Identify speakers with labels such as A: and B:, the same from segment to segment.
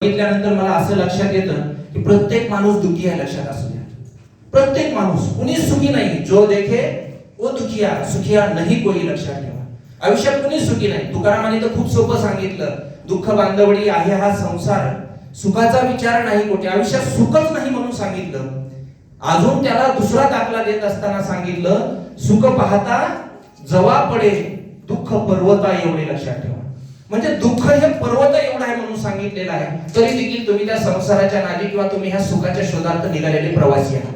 A: बघितल्यानंतर मला असं लक्षात येतं की प्रत्येक माणूस दुःखी आहे. लक्षात असू द्या, प्रत्येक माणूस, कुणीच सुखी नाही. जो देखे वो दुखिया, सुखिया नाही कोई. लक्षात ठेवा, आयुष्यात कुणीच सुखी नाही. तुकारामांनी तर खूप सोपं सांगितलं, दुःख बांधवडी आहे हा संसार, सुखाचा विचार नाही कोठे. आयुष्यात सुखच नाही म्हणून सांगितलं. अजून त्याला दुसरा दाखला देत असताना सांगितलं, सुख पाहता जवा पडे दुःख पर्वता एवढे. लक्षात ठेवा, म्हणजे दुःख हे पर्वत एवढं आहे म्हणून सांगितलेलं आहे. तरी देखील तुम्ही त्या संसाराच्या नादी किंवा तुम्ही ह्या सुखाच्या शोधार्थ निघालेले प्रवासी आहात.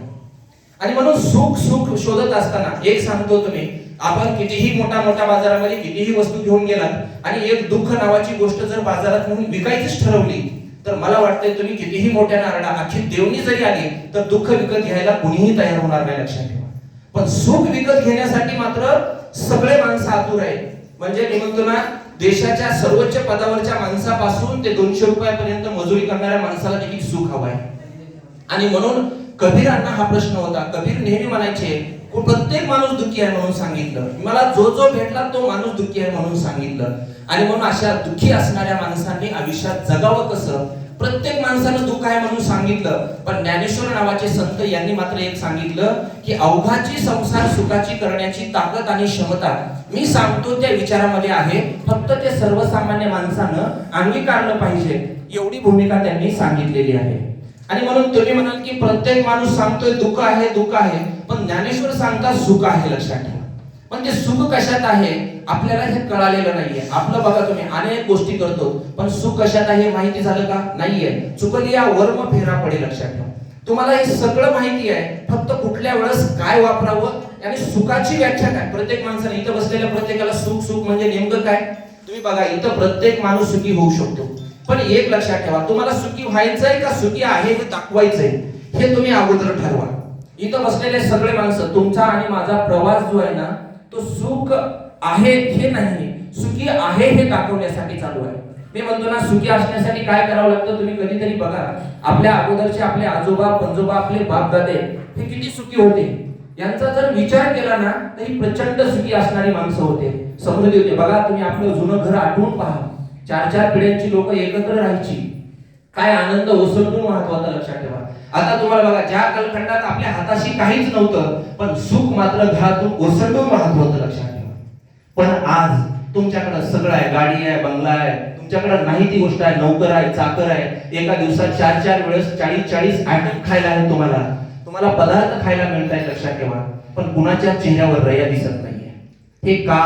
A: आणि म्हणून सुख सुख शोधत असताना एक सांगतो, तुम्ही आपण कितीही मोठ्या बाजारामध्ये कितीही वस्तू घेऊन गेलात आणि एक दुःख नावाची गोष्ट जर बाजारात नेऊन विकायचीच ठरवली, तर मला वाटतंय तुम्ही कितीही मोठ्या नारडा अख्खी देवणी जरी आली तर दुःख विकत घ्यायला कुणीही तयार होणार नाही. लक्षात ठेवा, पण सुख विकत घेण्यासाठी मात्र सगळे माणसं आतुर आहेत. म्हणजे मी म्हणतो ना, देशाच्या सर्वोच्च पदावरच्या माणसापासून ते 200 रुपयापर्यंत मजुरी करणाऱ्या माणसाला देखील सुख हवं आहे. आणि म्हणून कबीरांना हा प्रश्न होता. कबीर नेहमी म्हणायचे, प्रत्येक माणूस दुःखी आहे म्हणून सांगितलं, मला जो जो भेटला तो माणूस दुःखी आहे म्हणून सांगितलं. आणि म्हणून अशा दुःखी असणाऱ्या माणसांनी आयुष्यात जगावं कसं, प्रत्येक माणसानं दुःख आहे म्हणून सांगितलं. पण ज्ञानेश्वर नावाचे संत यांनी मात्र एक सांगितलं की अवघाची संसार सुखाची करण्याची ताकद आणि क्षमता मी सांगतो त्या विचारामध्ये आहे, फक्त ते सर्वसामान्य माणसानं अंगीकारलं पाहिजे, एवढी भूमिका त्यांनी सांगितलेली आहे. आणि म्हणून तुम्ही म्हणाल की प्रत्येक माणूस सांगतोय दुःख आहे दुःख आहे, पण ज्ञानेश्वर सांगतात सुख आहे. लक्षात ठेवा, पण ते सुख कशात आहे आपल्याला हे कळालेलं नाहीये. आपलं बघा, तुम्ही अनेक गोष्टी करतो, पण सुख कशात आहे माहिती झालं का? नाहीये. चुकली या वर्म फेरा पडे. लक्षात ठेवा, तुम्हाला हे सगळं माहिती आहे, फक्त कुठल्या वेळेस काय वापरावं आणि सुखाची व्याख्या काय. प्रत्येक माणसाने, इथं बसलेल्या प्रत्येकाला सुख सुख म्हणजे नेमकं काय? तुम्ही बघा, इथं प्रत्येक माणूस सुखी होऊ शकतो, पण एक लक्षात ठेवा, तुम्हाला सुखी व्हायचंय का सुखी आहे हे दाखवायचंय, हे तुम्ही अगोदर ठरवा. इथं बसलेले सगळे माणसं, तुमचा आणि माझा प्रवास जो आहे ना, तो सुख आहे हे नाही, सुखी आहे हे दाखवण्यासाठी चालू आहे. मी म्हणतो ना, सुखी असण्यासाठी काय करावं लागतं, तुम्ही कधीतरी बघा, आपल्या अगोदरचे आपले आजोबा पंजोबा आपले बाप दादे हे किती सुखी होते. यांचा जर विचार केला ना, तर ही प्रचंड सुखी असणारी माणसं होते, समृद्धी होते. बघा, तुम्ही आपलं जुनं घर आठवून पहा, 4-4 पिढ्यांची लोक एकत्र राहायची, काय आनंद ओसंडून वाहत होता. लक्षात ठेवा, आता तुम्हाला बघा, ज्या कालखंडात आपल्या हाताशी काहीच नव्हतं, पण सुख मात्र घरातून ओसंडून वाहत होतं. लक्षात ठेवा, पण आज तुमच्याकडे सगळं आहे, गाडी आहे, बंगला आहे, तुमच्याकडे नाही ती गोष्ट आहे, नोकर आहे, चाकर आहे, एका दिवसात 4-4 वेळेस 40-40 आयटम खायला आहे, तुम्हाला पदार्थ खायला मिळत आहे. लक्षात ठेवा, पण कुणाच्या चेहऱ्यावर रया दिसत नाहीये. हे का?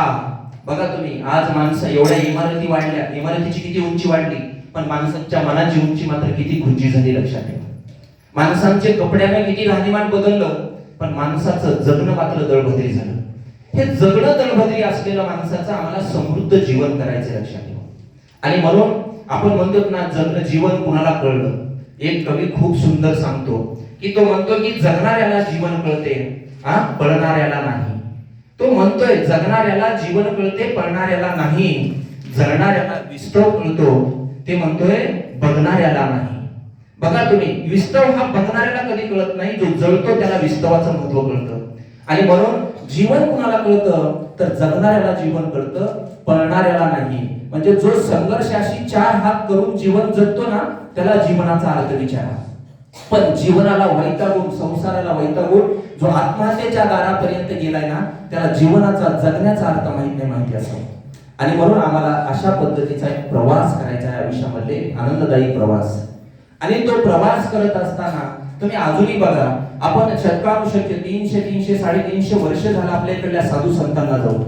A: बघा तुम्ही, आज माणसं एवढ्या इमारती वाढल्या, इमारतीची किती उंची वाढली, पण माणसांच्या मनाची उंची मात्र किती खुंची झाली. लक्षात ठेवा, माणसांचे कपड्याने किती राहणीमान बदललं, पण माणसाचं जगणं मात्र दळभद्री झालं. हे जगणं दळभद्री असलेल्या माणसाचं आम्हाला समृद्ध जीवन करायचं. लक्षात ठेवा, आणि म्हणून आपण म्हणतो ना, जगणं जीवन कुणाला कळलं. एक कवी खूप सुंदर सांगतो की तो म्हणतो की जगणाऱ्याला जीवन कळते, पळणाऱ्याला नाही. तो म्हणतोय जगणाऱ्याला जीवन कळते, पळणाऱ्याला नाही. जळणाऱ्याला विस्तव कळतो, ते म्हणतोय बघणाऱ्याला नाही. बघा तुम्ही, विस्तव हा बघणाऱ्याला कधी कळत नाही, जो जळतो त्याला विस्तवाचं महत्व कळतं. आणि म्हणून जीवन कुणाला कळतं, तर जगणाऱ्याला जीवन कळतं, पळणाऱ्याला नाही. म्हणजे जो संघर्षाशी 4 हात करून जीवन जगतो ना, त्याला जीवनाचा अर्थ विचारा. पण जीवनाला वैतागून, संसाराला वैतागून जो आत्महत्येच्या दारापर्यंत गेलाय ना, त्याला जीवनाचा जगण्याचा अर्थ माहिती असतो. आणि म्हणून आम्हाला अशा पद्धतीचा एक प्रवास करायचा आहे आयुष्यामध्ये, आनंददायी प्रवास. आणि तो प्रवास करत असताना तुम्ही अजूनही बघा, आपण शतकानुशतके 300, 350 वर्ष झालं आपल्या इकडल्या साधू संतांना जाऊ,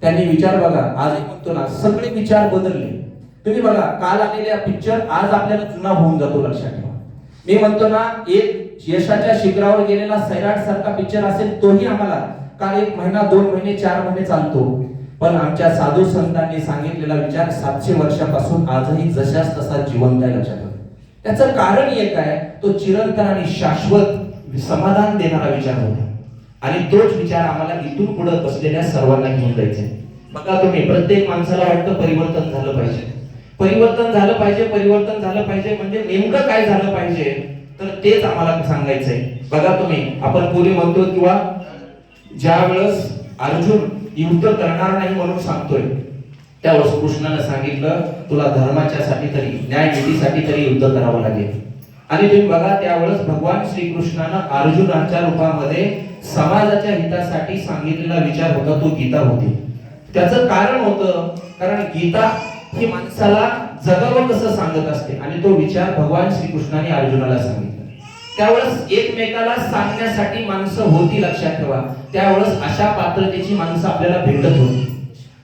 A: त्यांनी विचार बघा, आज म्हणतो ना, सगळे विचार बदलले. तुम्ही बघा, काल आलेला पिक्चर आज आपल्याला जुना होऊन जातो. लक्षात ठेवा, मी म्हणतो ना, एक यशाच्या शिखरावर गेलेला सैराट सारखा पिक्चर असेल, तोही आम्हाला काल 1 महिना 2 महिने 4 महिने चालतो, पण आमच्या साधू संतांनी सांगितलेला विचार 700 वर्षापासून आजही जशाच तसा जिवंत आहे. लक्षात ठेवा, त्याचं कारण एक आहे, तो चिरंतन आणि शाश्वत समाधान देणारा विचार होता. आणि तोच विचार आम्हाला इथून पुढे बसलेल्या सर्वांना घेऊन जायचे. बघा तुम्ही, प्रत्येक माणसाला वाटतं परिवर्तन झालं पाहिजे, परिवर्तन झालं पाहिजे, परिवर्तन झालं पाहिजे. म्हणजे नेमकं काय झालं पाहिजे, तर तेच आम्हाला सांगायचंय. बघा तुम्ही, आपण पूर्वी म्हणतो किंवा ज्या वेळेस अर्जुन युद्ध करणार नाही म्हणून सांगतोय, त्यावेळेस कृष्णाने सांगितलं तुला धर्माच्या साठी तरी न्यायनीतीसाठी तरी युद्ध करावं लागेल. आणि तुम्ही बघा त्यावेळेस भगवान श्रीकृष्णानं अर्जुनाच्या रूपामध्ये समाजाच्या हितासाठी सांगितलेला विचार होता तो गीता होती. त्याचं कारण होतं कारण गीता ही माणसाला जगावं कसं सांगत असते आणि तो विचार भगवान श्रीकृष्णाने अर्जुनाला सांगितला. त्यावेळेस एकमेकाला सांगण्यासाठी माणसं होती, लक्षात ठेवा. त्यावेळेस अशा पात्रतेची माणसं आपल्याला भेटत होती.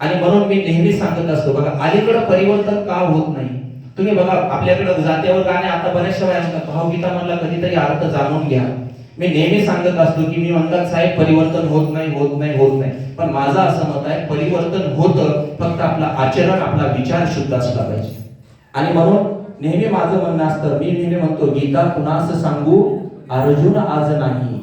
A: आणि म्हणून मी नेहमी सांगत असतो बघा अलीकडे परिवर्तन का होत नाही. तुम्ही बघा आपल्याकडे जात्यावर गाणे आता बऱ्याचशा वेळा म्हणतात भावगीता म्हणला कधीतरी अर्थ जाणून घ्या. मी नेहमी सांगत असतो की मी म्हणतात साहेब परिवर्तन होत नाही, पण माझं असं मत आहे परिवर्तन होतं, फक्त आपलं आचरण आपला विचार शुद्ध असला पाहिजे. आणि म्हणून नेहमी माझं म्हणणं असतं, मी नेहमी म्हणतो गीता कुणास सांगू अर्जुन आज नाही.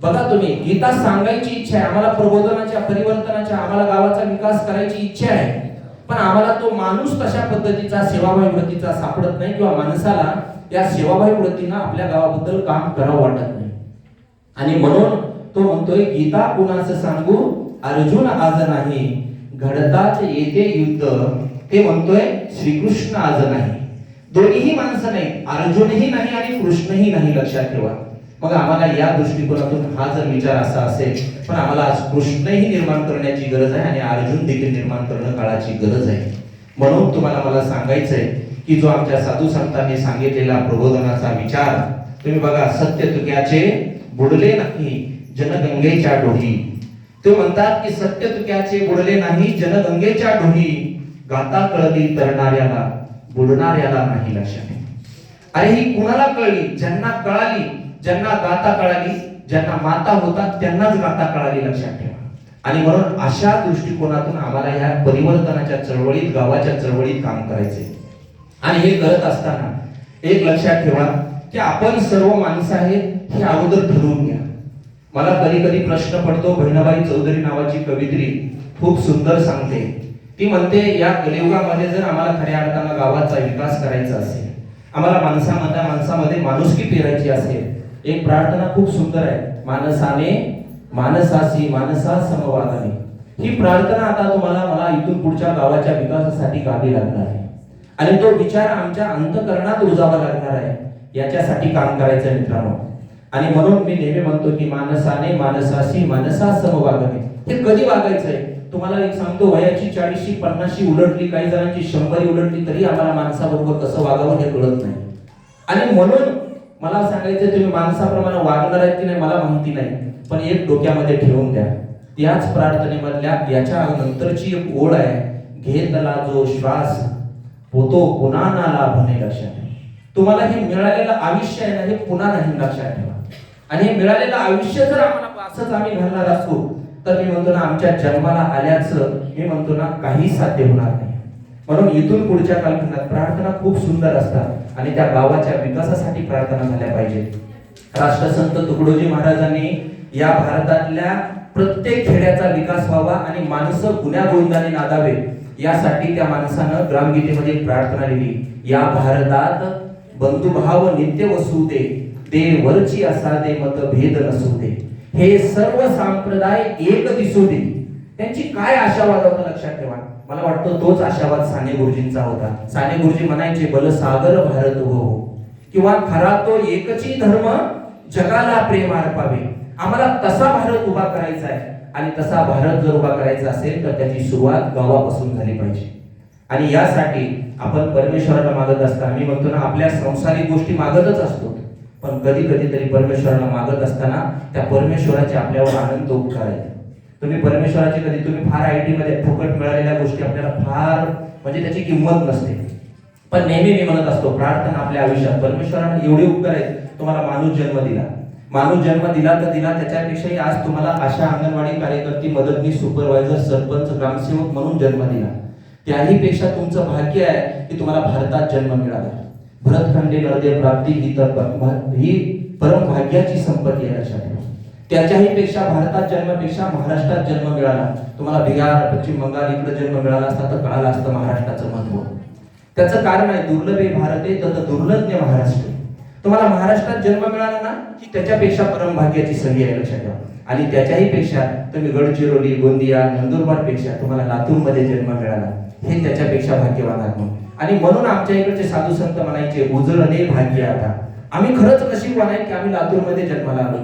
A: बघा तुम्ही गीता सांगायची इच्छा आहे आम्हाला, प्रबोधनाच्या परिवर्तनाच्या आम्हाला गावाचा विकास करायची इच्छा आहे, पण आम्हाला तो माणूस तशा पद्धतीचा सेवाभावी वृत्तीचा सापडत नाही किंवा माणसाला या सेवाभावी वृत्तीनं आपल्या गावाबद्दल काम करावं वाटत नाही. आणि म्हणून तो म्हणतोय गीता कुणास सांगू अर्जुन आज नाही, घडतात येते युद्ध ते म्हणतोय श्रीकृष्ण आज नाही. दोन्हीही माणसं नाही, अर्जुनही नाही आणि कृष्णही नाही, लक्षात ठेवा. मग आम्हाला या दृष्टिकोनातून हा जर विचार असा असेल, पण आम्हाला आज कृष्णही निर्माण करण्याची गरज आहे आणि अर्जुन देखील निर्माण करणं काळाची गरज आहे. म्हणून तुम्हाला मला सांगायचंय की जो आमच्या साधू संतांनी सांगितलेला प्रबोधनाचा विचार तुम्ही बघा, सत्य तुक्याचे बुडले नाही जनगंगेच्या डोही. ते म्हणतात की सत्य तुक्याचे बुडले नाही जनगंगेच्या डोही, गाता कळली तरणाऱ्याला बुडणाऱ्याला नाही. लक्षात ठेवा. अरे ही कुणाला कळली? ज्यांना कळाली, ज्यांना गाता कळाली, ज्यांना माता होतात त्यांनाच गाता कळाली, लक्षात ठेवा. आणि म्हणून अशा दृष्टिकोनातून आम्हाला ह्या परिवर्तनाच्या चळवळीत गावाच्या चळवळीत काम करायचे. आणि हे करत असताना एक लक्षात ठेवा की आपण सर्व माणसं आहेत हे अगोदर ठरवून घ्या. मला कधी कधी प्रश्न पडतो, बहिणाबाई चौधरी नावाची कवित्री खूप सुंदर सांगते. ती म्हणते या कलियुगामध्ये जर आम्हाला खऱ्या अर्थानं गावाचा विकास करायचा असेल, आम्हाला माणसामध्ये माणुसकी पेरायची असेल, एक प्रार्थना खूप सुंदर आहे, मानसाने मानसासी मानसा समवादाने. ही प्रार्थना आता तुम्हाला मला इथून पुढच्या गावाच्या विकासासाठी गावी लागणार आहे आणि तो विचार आमच्या अंतःकरणात रुजावा लागणार आहे. याच्यासाठी काम करायचं मित्रांनो. आणि म्हणून मी नेहमी म्हणतो की मानसाने मानसासी मानसा समवादाने. हे कधी वागायचंय तुम्हाला एक सांगतो, वयाची 40शी 50शी उलटली, काही जणांची 100 उलटली तरी आम्हाला माणसाबरोबर कसं वागावं हे कळत नाही. आणि म्हणून मला सांगायचं तुम्ही माणसाप्रमाणे वागणार आहेत की नाही मला माहिती नाही, पण एक डोक्यामध्ये ठेवून द्या, त्याच प्रार्थनेमधल्या याच्या नंतरची एक ओळ आहे, घेतला जो श्वास होतो पुन्हा ना लाभणे. लक्षात ठेवा. तुम्हाला हे मिळालेलं आयुष्य आहे ना हे पुन्हा नाही, लक्षात ठेवा. आणि हे मिळालेलं आयुष्य जर आम्हाला असंच आम्ही घालणार असतो तर मी म्हणतो ना आमच्या जन्माला आल्याचं मी म्हणतो ना काही साध्य होणार नाही. म्हणून इथून पुढच्या कालखंडात प्रार्थना खूप सुंदर असतात आणि त्या गावाच्या विकासासाठी प्रार्थना झाल्या पाहिजेत. राष्ट्रसंत तुकडोजी महाराजांनी या भारतातल्या प्रत्येक खेड्याचा विकास व्हावा आणि माणसं गुण्या गोविंदाने नादावे यासाठी त्या माणसानं ग्रामगीतेमध्ये प्रार्थना लिहिली, या भारतात बंधुभाव नित्य वसू दे, देवरची असा दे मतभेद नसू दे, हे सर्व संप्रदाय एक दिसू दे. त्यांची काय आशावाद होता लक्षात ठेवा. मला वाटतं तोच आशावाद साने गुरुजींचा होता. साने गुरुजी म्हणायचे बलसागर भारत हो, किंवा खरा तो एकची धर्म जगाला प्रेम अर्पावे. आम्हाला तसा भारत उभा करायचा आहे आणि तसा भारत जर उभा करायचा असेल तर त्याची सुरुवात गावापासून झाली पाहिजे. आणि यासाठी आपण परमेश्वराला मागत असताना मी म्हणतो ना आपल्या संसारिक गोष्टी मागतच असतो, पण कधी कधी तरी परमेश्वराला मागत असताना त्या परमेश्वराचे आपल्यावर आनंद उपकार आहेत. तुम्ही परमेश्वराचे कधी तुम्ही फार आयटी मध्ये फुकट मिळालेल्या गोष्टी आपल्याला फार म्हणजे त्याची किंमत नसते, पण नेहमी मी म्हणत असतो प्रार्थना आपल्या आयुष्यात परमेश्वराने एवढे उपकार आहेत. तुम्हाला माणूस जन्म दिला, माणूस जन्म दिला तर दिला, त्याच्यापेक्षाही आज तुम्हाला आशा अंगणवाडी कार्यकर्ती मदतनीस सुपरवायझर सरपंच ग्रामसेवक म्हणून जन्म दिला. त्याही पेक्षा तुमचं भाग्य आहे की तुम्हाला भारतात जन्म मिळाला. भरतखंडे नरदेव प्राप्ती ही परम भाग्याची संपत्ती आहे. लक्षात ठेवा. त्याच्याही पेक्षा भारतात जन्मापेक्षा महाराष्ट्रात जन्म मिळाला. तुम्हाला बिहार पश्चिम बंगाल इकडे जन्म मिळाला असता तर कळालं असतं महाराष्ट्राचं महत्व. त्याचं कारण आहे दुर्लभे भारते तत दुर्लज्ञ महाराष्ट्र. तुम्हाला महाराष्ट्रात जन्म मिळाला ना की त्याच्यापेक्षा परम भाग्याची संधी आहे. लक्षात ठेवा. आणि त्याच्याही पेक्षा तुम्ही गडचिरोली गोंदिया नंदुरबार पेक्षा तुम्हाला लातूर मध्ये जन्म मिळाला, हे त्याच्यापेक्षा भाग्यवान आहोत. आणि म्हणून आमच्या इकडचे साधू संत म्हणायचे, उजळणे भाग्य आता. आम्ही खरंच नशीबवान आहे की आम्ही लातूरमध्ये जन्माला आलो.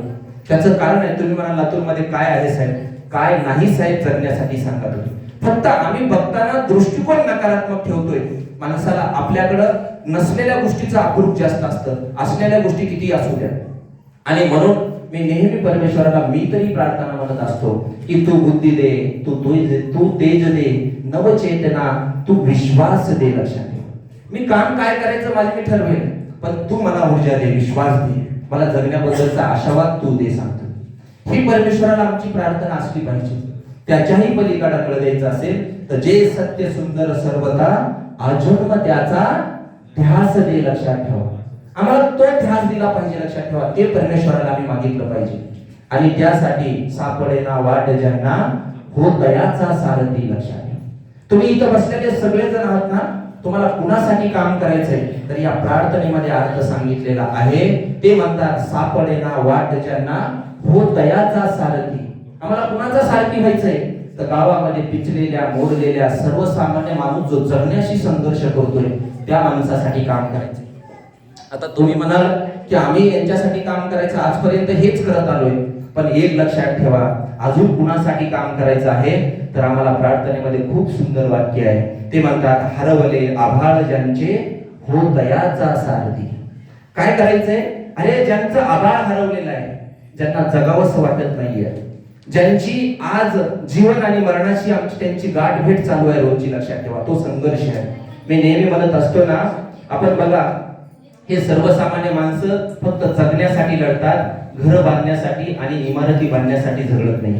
A: त्याचं कारण आहे, तुम्ही म्हणा लातूरमध्ये काय आहे साहेब, काय नाही साहेब, जगण्यासाठी सांगा तुम्ही. फक्त आम्ही बघताना दृष्टिकोन नकारात्मक ठेवतोय. माणसाला आपल्याकडं नसलेल्या गोष्टीचं अप्रूप जास्त असतं, असलेल्या गोष्टी किती असू द्या. आणि म्हणून मी नेहमी परमेश्वराला मी तरी प्रार्थना म्हणत असतो की तू बुद्धी दे, तू तेज दे, नवचेतना, तू विश्वास दे. लक्षात ठेव, मी काम काय करायचं माझे मी ठरवेल, पण तू मला ऊर्जा दे, विश्वास दे, मला जगण्याबद्दलचा आशावाद तू दे सांगतो. ही परमेश्वराला आमची प्रार्थना असली पाहिजे. त्याच्याही पलीकडे द्यायचं असेल तर जे सत्य सुंदर सर्वता अजन्म त्याचा ध्यास दे. लक्षात ठेवा, आम्हाला तो ध्यास दिला पाहिजे. लक्षात ठेवा, ते परमेश्वराला आम्ही मागितलं पाहिजे. आणि त्यासाठी सापडेना वाट ज्यांना हो दयाचा सारथी. लक्षात ठेवा, तुम्ही इथं बसलेले सगळेजण आहात ना, तुम्हाला कुणासाठी काम करायचंय तर या प्रार्थनेमध्ये अर्थ सांगितलेला आहे. ते म्हणतात सापडेना वाट ज्यांना हो दयाचा सारथी. आम्हाला कुणाचा सारथी व्हायचंय तर गावामध्ये पिचलेल्या मोडलेल्या सर्वसामान्य माणूस जो जगण्याशी संघर्ष करतोय त्या माणसासाठी काम करायचंय. आता तुम्ही म्हणाल की आम्ही यांच्यासाठी काम करायचं आजपर्यंत हेच करत आलोय, पण एक लक्षात ठेवा, अजून कुणासाठी काम करायचं आहे तर आम्हाला प्रार्थनेमध्ये खूप सुंदर वाक्य आहे. ते म्हणतात हरवले आभाळ ज्यांचे हो दयाचा सारथी. काय करायचंय? अरे ज्यांचं आभाळ हरवलेलं आहे, ज्यांना जगावंसं वाटत नाहीये, ज्यांची आज जीवन आणि मरणाशी आमची त्यांची गाठ भेट चालू आहे रोजची. लक्षात ठेवा, तो संघर्ष आहे. मी नेहमी म्हणत असतो ना, आपण बघा हे सर्वसामान्य माणसं फक्त जगण्यासाठी लढतात, घर बांधण्यासाठी आणि इमारती बांधण्यासाठी झगडत नाही.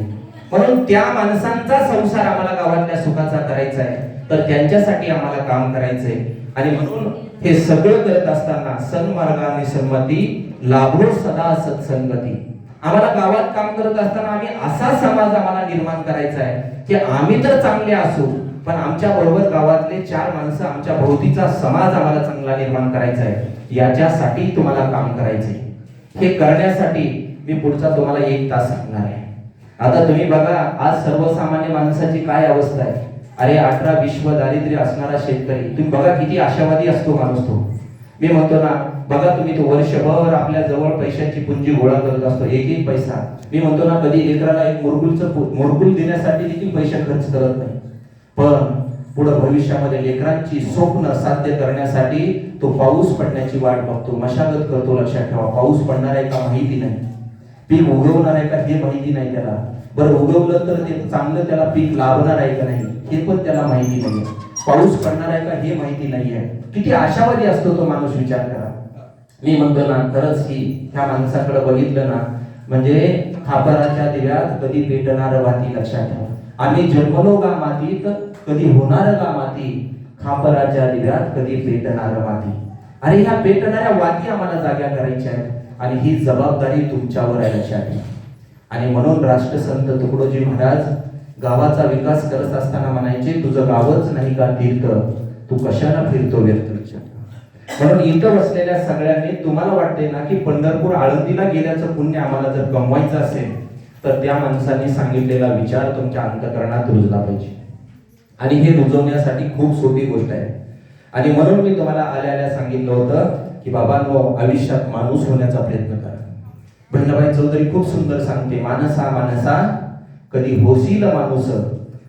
A: म्हणून त्या माणसांचा संसार आम्हाला गावातल्या सुखाचा करायचा आहे, तर त्यांच्यासाठी आम्हाला काम करायचंय. आणि म्हणून हे सगळं करत असताना सन्मार्गाने संमती लाभो सदा सत्संगती. आम्हाला गावात काम करत असताना आम्ही असा समाज आम्हाला निर्माण करायचा आहे की आम्ही तर चांगले असू, पण आमच्या बरोबर गावातले 4 माणसं, आमच्या भोवतीचा समाज आम्हाला चांगला निर्माण करायचा आहे. याच्यासाठी तुम्हाला काम करायचंय. हे करण्यासाठी मी पुढचा तुम्हाला 1 तास सांगणार आहे. आता तुम्ही बघा आज सर्वसामान्य माणसाची काय अवस्था आहे. अरे 18 विश्व दारिद्र्य असणारा शेतकरी, तुम्ही बघा किती आशावादी असतो माणूस तो. मी म्हणतो ना, बघा तुम्ही तो वर्षभर आपल्या जवळ पैशाची पुंजी गोळा करत असतो, एक पैसा. मी म्हणतो ना, कधी लेकराला एक मुरगुल देण्यासाठी देखील पैसे खर्च करत नाही, पण पुढे भविष्यामध्ये लेकरांची स्वप्न साध्य करण्यासाठी तो पाऊस पडण्याची वाट बघतो, मशागत करतो. लक्षात ठेवा, पाऊस पडणार आहे का माहिती नाही, पीक उगवणार आहे का हे माहिती नाही त्याला. बरं उगवलं तर ते चांगलं त्याला पीक लाभणार आहे का नाही हे पण त्याला माहिती नाही. पाऊस पडणार आहे का हे माहिती नाही आहे. किती आशावादी असतो तो माणूस, विचार करा. मी म्हणतो ना, खरंच ही ह्या माणसाकडे बघितलं ना, म्हणजे खापराच्या दिव्यात कधी पेटणार वाती. लक्षात ठेवा, आम्ही जन्मलो गा मातीत, कधी होणार गा माती, खापराच्या दिव्यात कधी पेटणार माती. अरे ह्या पेटणाऱ्या वाती आम्हाला जाग्या करायच्या आहेत आणि ही जबाबदारी तुमच्यावर आहे. लक्षात ठेवा. आणि म्हणून राष्ट्रसंत तुकडोजी महाराज गावाचा विकास करत असताना म्हणायचे, तुझं गावच नाही का तीर्थ, तू कशाला फिरतो व्यर्थ. म्हणून इथं बसलेल्या सगळ्यांनी तुम्हाला वाटते ना की पंढरपूर आळंदीला गेल्याचं पुण्य आम्हाला जर कमवायचं असेल तर त्या माणसांनी सांगितलेला विचार तुमच्या अंतःकरणात रुजला पाहिजे. आणि हे रुजवण्यासाठी खूप सोपी गोष्ट आहे. आणि म्हणून मी तुम्हाला आल्या सांगितलं होतं की बाबांनो, आयुष्यात माणूस होण्याचा प्रयत्न करा. बहिणाबाई चौधरी खूप सुंदर सांगते, मानसा मानसा कधी होशील माणूस,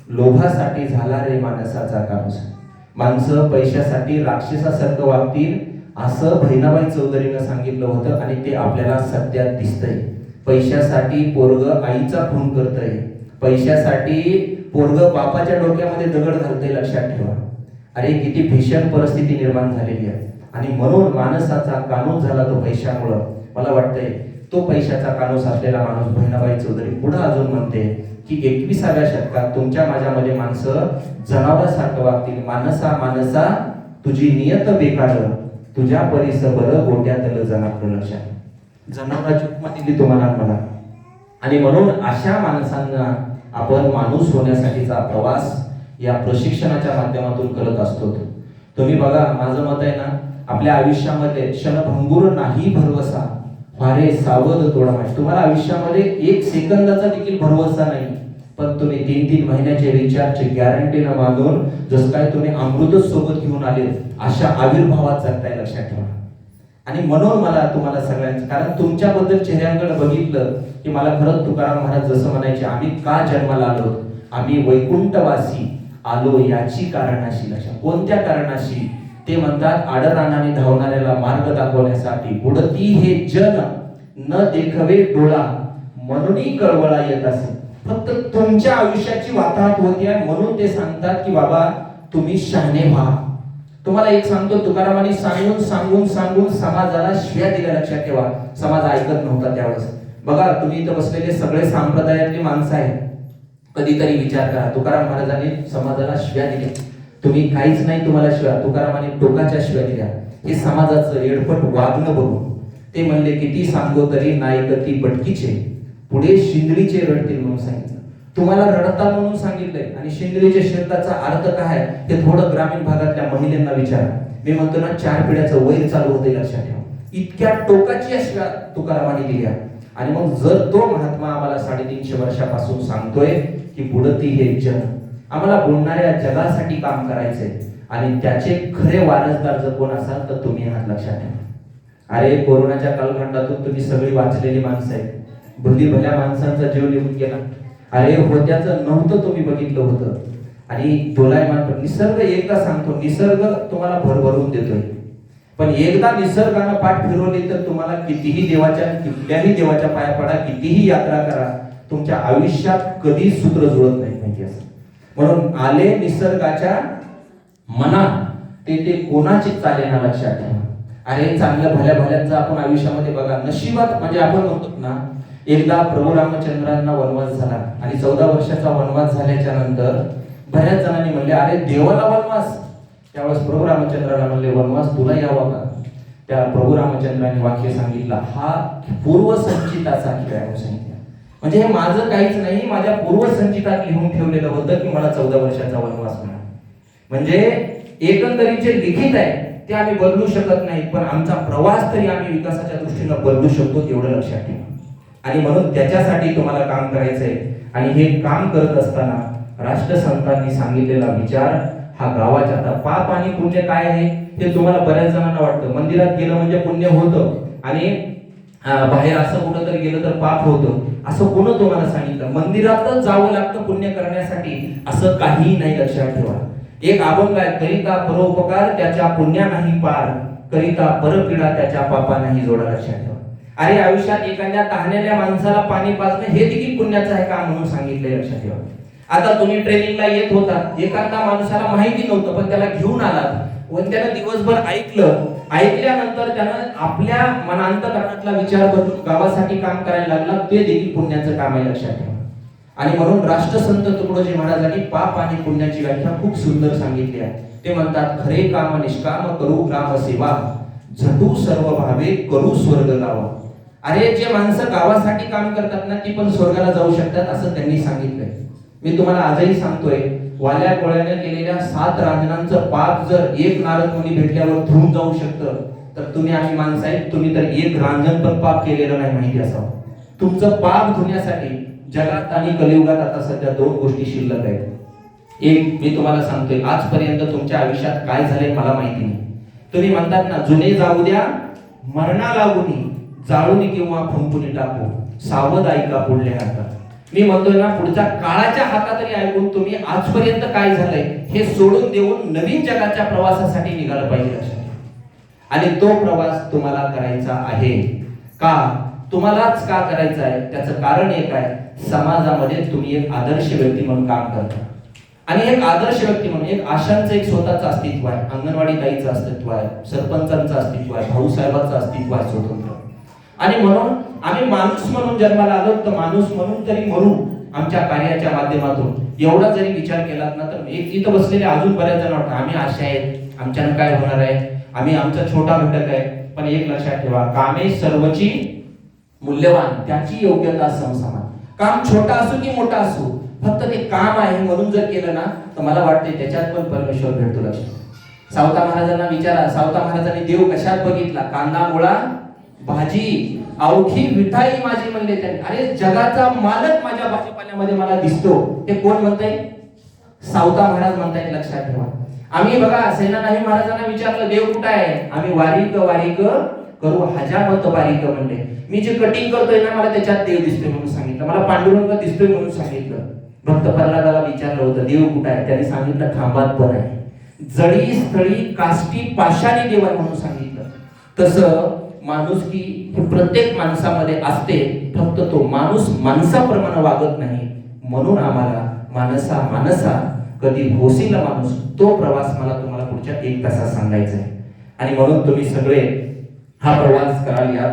A: लोभासाठी झाला रे माणसाचा काणूस. माणसं पैशासाठी राक्षसासारखं वागतील असं बहिणाबाई चौधरीनं सांगितलं होतं आणि ते आपल्याला सत्यात दिसतंय. पैशासाठी पोरग आईचा खून करतंय, पैशासाठी पोरग बापाच्या डोक्यामध्ये दगड घालतंय. लक्षात ठेवा, अरे किती भीषण परिस्थिती निर्माण झालेली आहे. आणि म्हणून माणसाचा कानूस झाला तो पैशामुळं. मला वाटतंय तो पैशाचा कानूस असलेला माणूस बहिणाबाई चौधरी पुढे अजून म्हणते की 21व्या शतकात तुमच्या माझ्यामध्ये माणसं जनावरासारखं वागतील. मानसा मानसा तुझी नियत बेकार, तुझ्या परिस बरं गोट्यातलं जनावर. लक्षात, जनावराची उपमा दिली तुम्हाला मला. आणि म्हणून अशा माणसांना आपण माणूस होण्यासाठीचा प्रवास या प्रशिक्षणाच्या माध्यमातून करत असतो. तुम्ही बघा, माझं मत आहे ना, आपल्या आयुष्यामध्ये क्षणभंगुर नाही भरवसा, फारे सावध तोडा. तुम्हाला आयुष्यामध्ये 1 सेकंदाचा देखील भरवसा नाही, पण तुम्ही 3-3 महिन्याचे रिचार्जची गॅरंटी न मानून जसं काय तुम्ही अमृतच सोबत घेऊन आले अशा आविर्भावात जगताय, लक्षात ठेवा. आणि म्हणून मला तुम्हाला सगळ्यांचं, कारण तुमच्याबद्दल चेहऱ्यांकडे बघितलं की मला खरंच तुकाराम महाराज जसं म्हणायचे, आम्ही का जन्माला आलो, आम्ही वैकुंठवासी आलो याची कारणाशी. लक्षात, कोणत्या कारणाशी? ते म्हणतात आडरानाने धावणाऱ्याला मार्ग दाखवण्यासाठी. बुडती हे जन न देखवे डोळा म्हणून कळवळा येत असे. फक्त तुमच्या आयुष्याची वाताहत होती आहे म्हणून ते सांगतात की बाबा तुम्ही शहाणे व्हा. तुम्हाला एक सांगतो, तुकारामांनी सांगून सांगून सांगून समाजाला शिव्या दिल्या, लक्षात ठेवा. समाज ऐकत नव्हता त्यावेळेस. बघा तुम्ही इथं बसलेले सगळे संप्रदायातली माणसं आहेत, कधीतरी विचार करा, तुकाराम महाराजांनी समाजाला शिव्या दिल्या. तुम्ही काहीच नाही, तुम्हाला शिव्या, तुकारामांनी टोकाच्या शिव्या दिल्या. हे समाजाचं एडपट वागणं बघून ते म्हणले, किती सांगो तरी नायकती बटकीचे, पुढे शिंदळीचे रडतील म्हणून सांगितलं. तुम्हाला रडता म्हणून सांगितलंय. आणि शिंदळीच्या शब्दाचा अर्थ काय हे थोडं ग्रामीण भागातल्या महिलांना विचारा. मी म्हणतो ना, 4 पिढ्याचं वैर चालू होते, लक्षात ठेवा. इतक्या टोकाची शिव्या तुकारामांनी दिल्या. आणि मग जर तो महात्मा आम्हाला 350 वर्षापासून सांगतोय की बुडती हे जन, आम्हाला बोलणाऱ्या जगासाठी काम करायचंय आणि त्याचे खरे वारसदार जर कोण असाल तर तुम्ही आहात, लक्षात ठेवा. अरे कोरोनाच्या कालखंडातून तुम्ही सगळी वाचलेली माणसं आहेत. भली भल्या माणसांचा जीव निघून गेला. अरे होत्याचं नव्हतं तुम्ही बघितलं होतं. आणि दोलायमान निसर्ग, एकदा सांगतो, निसर्ग तुम्हाला भरभरून देतोय. पण एकदा निसर्गानं पाठ फिरवली तर तुम्हाला कितीही कुठल्याही देवाच्या पाया पडा, कितीही यात्रा करा, तुमच्या आयुष्यात कधी सूत्र जुळत नाही, माहिती असं. म्हणून आले निसर्गाच्या मनात ते कोणाची चालेना, लक्षात ठेवा. अरे चांगल्या भल्या भल्यांचं आपण आयुष्यामध्ये बघा, नशिबात म्हणजे आपण म्हणतो ना, एकदा प्रभू रामचंद्रांना वनवास झाला आणि 14 वर्षाचा वनवास झाल्याच्या नंतर बऱ्याच जणांनी म्हणले, अरे देवाला वनवास. त्यावेळेस प्रभू रामचंद्राला म्हणले, वनवास तुला यावा का? त्या प्रभू रामचंद्रांनी वाक्य सांगितलं, हा पूर्वसंचिताचा खेळ आहे सांगितलं. म्हणजे हे माझं काहीच नाही, माझ्या पूर्वसंचितात लिहून ठेवलेलं होतं की मला 14 वर्षाचा वनवास मिळाला. म्हणजे एकंदरीत जे लिखित आहे ते आम्ही बदलू शकत नाही, पण आमचा प्रवास तरी आम्ही विकासाच्या दृष्टीनं बदलू शकतो, तेवढं लक्षात ठेवा. आणि म्हणून त्याच्यासाठी तुम्हाला काम करायचंय. आणि हे काम करत असताना राष्ट्रसंतांनी सांगितलेला विचार हा गावाच्या, आता पाप आणि पुण्य काय आहे ते तुम्हाला बऱ्याच जणांना वाटतं. मंदिरात गेलं म्हणजे पुण्य होतं आणि बाहेर असं कुठं तरी गेलं तर पाप होतं, असं कोण तुम्हाला सांगितलं? मंदिरातच जावं लागतं पुण्य करण्यासाठी असं काही नाही, लक्षात ठेवा. एक अभंग आहे, करिता परोपकार त्याच्या पुण्या नाही पार, करिता परपीडा त्याच्या पापा नाही जोडा, लक्षात ठेवा. अरे आयुष्यात एखाद्या तहानेल्या माणसाला पाणी पाजणं हे देखील पुण्याचं आहे काम म्हणून सांगितलंय, लक्षात ठेवा. आता तुम्ही ट्रेनिंगला येत होता, एखाद्या माणसाला माहिती नव्हतं पण त्याला घेऊन आलात व त्यानं दिवसभर ऐकलं, ऐकल्यानंतर त्यानं आपल्या मनांतकरणातला विचार बदलून गावासाठी काम करायला लागला, ते देखील पुण्याचं काम आहे, लक्षात ठेवा. आणि म्हणून राष्ट्रसंत तुकडोजी महाराजांनी पाप आणि पुण्याची व्याख्या खूप सुंदर सांगितली आहे. ते म्हणतात, खरे काम निष्काम करू ग्राम सेवा, झटू सर्व भावे करू स्वर्ग गावा. अरे जे माणसं गावासाठी काम करतात ना ती पण स्वर्गाला जाऊ शकतात असं त्यांनी सांगितलंय. मी तुम्हाला आजही सांगतोय, वाल्या गोळ्याने केलेल्या 7 रांजणांचं पाप जर एक नारद मुनी भेटल्यावर धुवून जाऊ शकतं, तर तुम्ही आम्ही माणसं आहेत, तुम्ही तर एक रांजण पण पाप केलेलं नाही माहिती असावं. तुमचं पाप धुण्यासाठी जगात आणि कलियुगात आता सध्या 2 गोष्टी शिल्लक आहेत. एक मी तुम्हाला सांगतोय, आजपर्यंत तुमच्या आयुष्यात काय झालंय मला माहिती नाही. तुम्ही म्हणतात ना, जुने जाऊ द्या मरणा लागूनी, जाळून किंवा फुंकुनी टाकू, सावध ऐका पुढल्या हातात. मी म्हणतोय ना, पुढच्या काळाच्या हातात तरी ऐकून तुम्ही आजपर्यंत काय झालंय हे सोडून देऊन नवीन जगाच्या प्रवासासाठी निघालं पाहिजे, लक्षात. आणि तो प्रवास तुम्हाला करायचा आहे का? तुम्हालाच का करायचा आहे? त्याचं कारण एक आहे, समाजामध्ये तुम्ही एक आदर्श व्यक्ती म्हणून काम करता. आणि एक आदर्श व्यक्ती म्हणून एक आशांचं एक स्वतःचं अस्तित्व आहे, अंगणवाडी ताईचं अस्तित्व आहे, सरपंचांचं अस्तित्व आहे, भाऊसाहेबांचं अस्तित्व आहे स्वतंत्र. आणि म्हणून आम्ही माणूस म्हणून जन्माला आलो, तर माणूस म्हणून तरी मरू आमच्या कार्याच्या माध्यमातून. एवढा जरी विचार केलात ना, तर एक इथं बसलेले अजून बऱ्याच जण वाटतं आम्ही आशा आहेत, आमच्यानं काय होणार आहे, आम्ही आमचा छोटा घटक आहे. पण एक लक्षात ठेवा, कामे सर्वची मूल्यवान, त्याची योग्यता समसमान. काम छोटा असो की मोठा असो, फक्त ते काम आहे म्हणून जर केलं ना, तर मला वाटते त्याच्यात पण परमेश्वर भेटतो, लक्षात. सावता महाराजांना विचारा, सावता महाराजांनी देव कशात बघितला? कांदा मुळा
B: भाजी अवघी विठाई माझी म्हणले त्यांनी. अरे जगाचा मालक माझ्या भाजीपाल्यामध्ये मला दिसतो. हे कोण म्हणताय? सावता महाराज म्हणतायत. लक्षात ठेवा. आम्ही बघा सेनानाही महाराजांना विचारलं देव कुठं आहे? आम्ही वारीक वारीक करू हजामत बारीक म्हणले. मी जे कटिंग करतोय ना मला त्याच्यात देव दिसतोय म्हणून सांगितलं. मला पांडुरंग दिसतोय म्हणून सांगितलं. भक्त प्रल्हादाला विचारलं होतं देव कुठं आहे? त्यांनी सांगितलं खांबात पण आहे. जडी स्थळी काष्टी पाषाणी देव आहे म्हणून सांगितलं. तसं माणुसकी ही प्रत्येक माणसामध्ये असते. फक्त तो माणूस माणसाप्रमाणे वागत नाही. म्हणून आम्हाला माणसा माणसा कधी होशील माणूस तो प्रवास मला तुम्हाला पुढच्या 1 तासात सांगायचा आहे. आणि म्हणून तुम्ही सगळे हा प्रवास कराल. या